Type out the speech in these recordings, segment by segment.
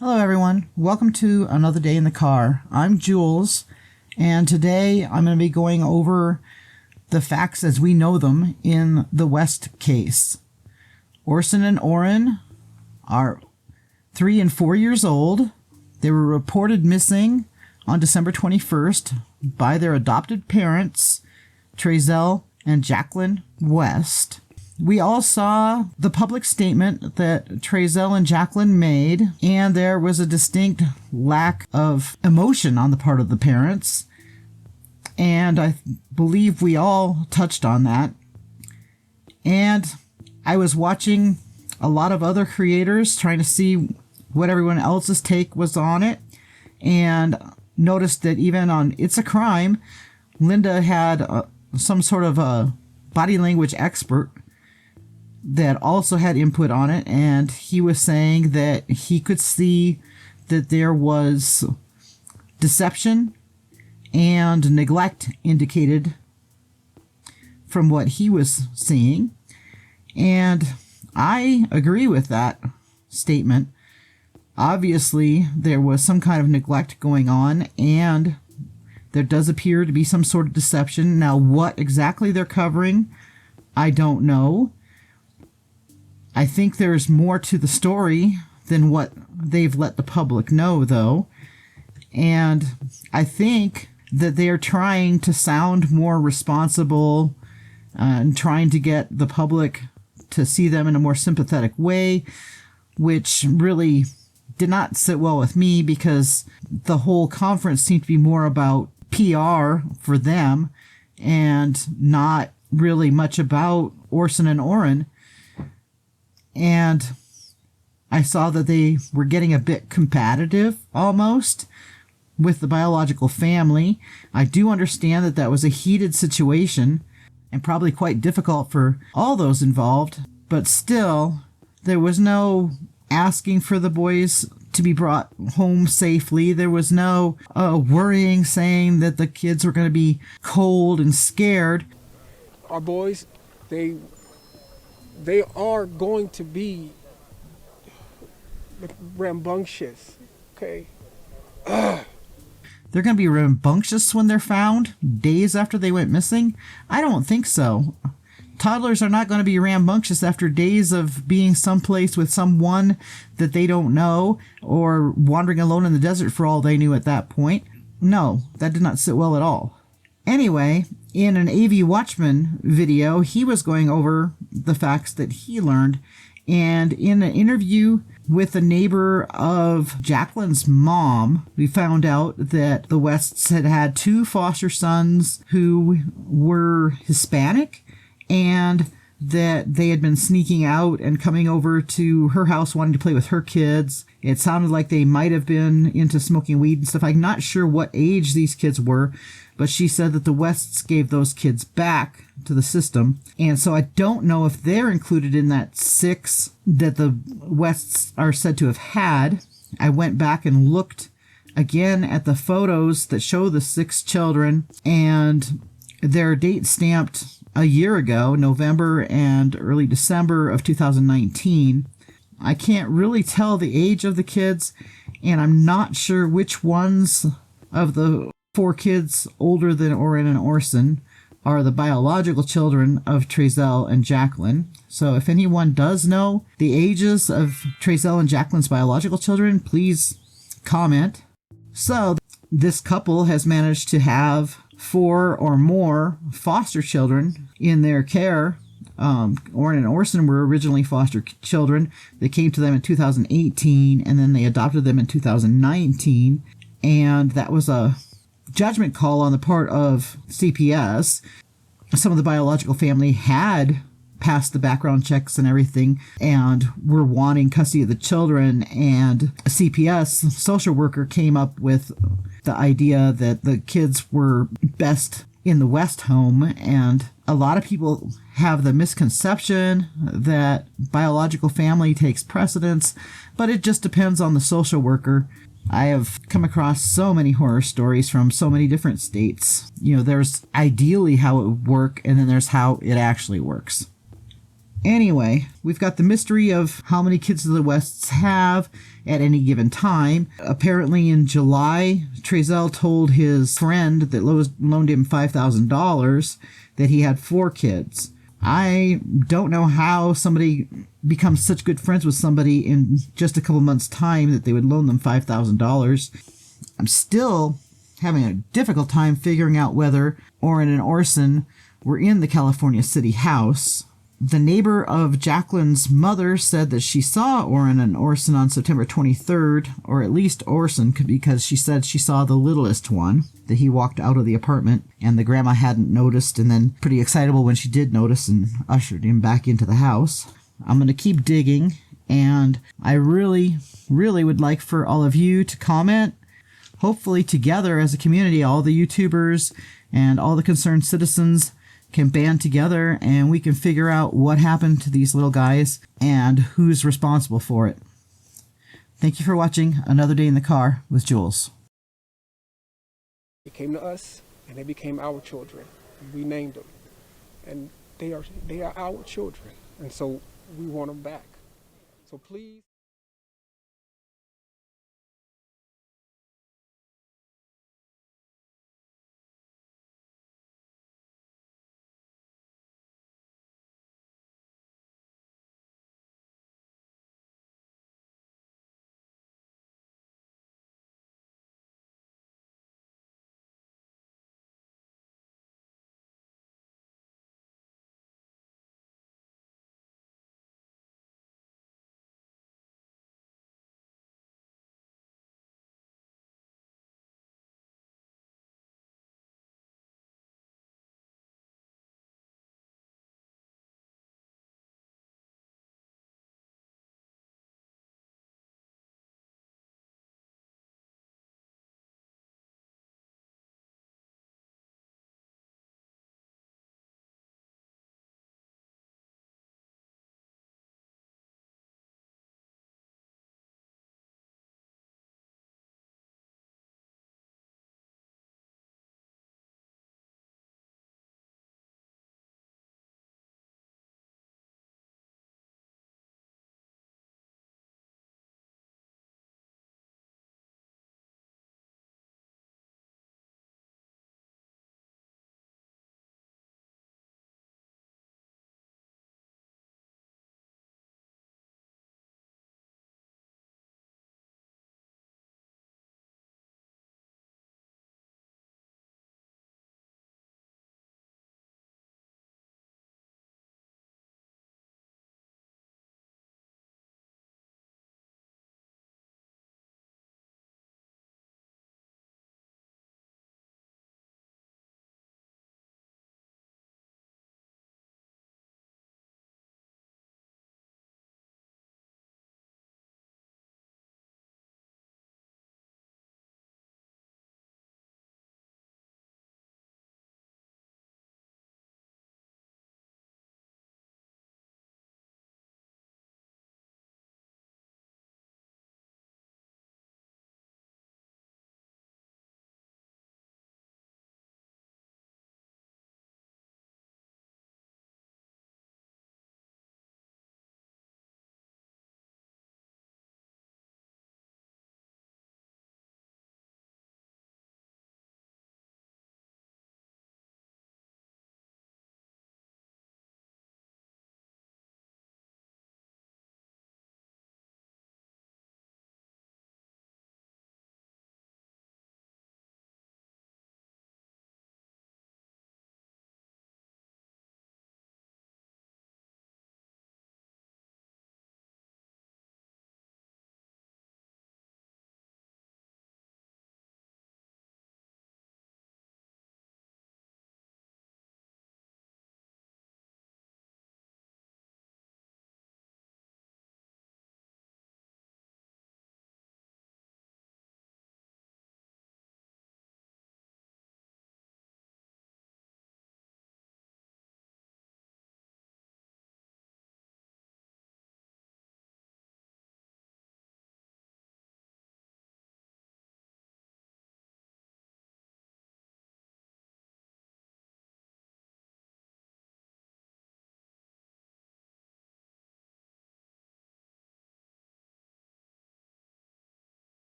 Hello everyone, welcome to Another Day in the Car. I'm Julez, and today I'm going to be going over the facts as we know them in the West case. Orson and Orrin are 3 and 4 years old. They were reported missing on December 21st by their adopted parents, Trezell and Jacqueline West. We all saw the public statement that Trezell and Jacqueline made, and there was a distinct lack of emotion on the part of the parents. And I believe we all touched on that. And I was watching a lot of other creators trying to see what everyone else's take was on it, and noticed that even on It's a Crime, Linda had some sort of a body language expert that also had input on it, and he was saying that he could see that there was deception and neglect indicated from what he was seeing. And I agree with that statement. Obviously, there was some kind of neglect going on, and there does appear to be some sort of deception. Now, what exactly they're covering, I don't know. I think there's more to the story than what they've let the public know, though. And I think that they are trying to sound more responsible and trying to get the public to see them in a more sympathetic way, which really did not sit well with me, because the whole conference seemed to be more about PR for them and not really much about Orson and Orrin. And I saw that they were getting a bit combative almost with the biological family. I do understand that that was a heated situation and probably quite difficult for all those involved, but still, there was no asking for the boys to be brought home safely. There was no worrying, saying that the kids were going to be cold and scared. Our boys, they are going to be rambunctious, okay? They're going to be rambunctious when they're found days after they went missing? I don't think so. Toddlers are not going to be rambunctious after days of being someplace with someone that they don't know, or wandering alone in the desert for all they knew at that point. No, that did not sit well at all. Anyway, in an AV Watchman video, he was going over the facts that he learned. And in an interview with a neighbor of Jacqueline's mom, we found out that the Wests had had 2 foster sons who were Hispanic, and that they had been sneaking out and coming over to her house wanting to play with her kids. It sounded like they might have been into smoking weed and stuff. I'm not sure what age these kids were, but she said that the Wests gave those kids back to the system. And so I don't know if they're included in that 6 that the Wests are said to have had. I went back and looked again at the photos that show the 6 children, and their date stamped a year ago, November and early December of 2019. I can't really tell the age of the kids, and I'm not sure which ones of the 4 kids older than Orrin and Orson are the biological children of Trezell and Jacqueline. So if anyone does know the ages of Trezell and Jacqueline's biological children, please comment. So this couple has managed to have 4 or more foster children in their care. Orrin and Orson were originally foster children. They came to them in 2018, and then they adopted them in 2019. And that was a judgment call on the part of CPS. Some of the biological family had passed the background checks and everything and were wanting custody of the children, and a CPS social worker came up with the idea that the kids were best in the West home. And a lot of people have the misconception that biological family takes precedence, but it just depends on the social worker. I have come across so many horror stories from so many different states. You know, there's ideally how it would work, and then there's how it actually works. Anyway, we've got the mystery of how many kids the Wests have at any given time. Apparently in July, Trezell told his friend that loaned him $5,000 that he had 4 kids. I don't know how somebody becomes such good friends with somebody in just a couple months' time that they would loan them $5,000. I'm still having a difficult time figuring out whether Orrin and Orson were in the California City house. The neighbor of Jacqueline's mother said that she saw Orrin and Orson on September 23rd, or at least Orson, because she said she saw the littlest one, that he walked out of the apartment and the grandma hadn't noticed, and then pretty excitable when she did notice and ushered him back into the house. I'm going to keep digging, and I really, really would like for all of you to comment. Hopefully together as a community, all the YouTubers and all the concerned citizens can band together and we can figure out what happened to these little guys and who's responsible for it. Thank you for watching Another Day in the Car with Julez. They came to us and they became our children. We named them. And they are our children. And so we want them back. So please.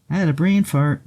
I had a brain fart.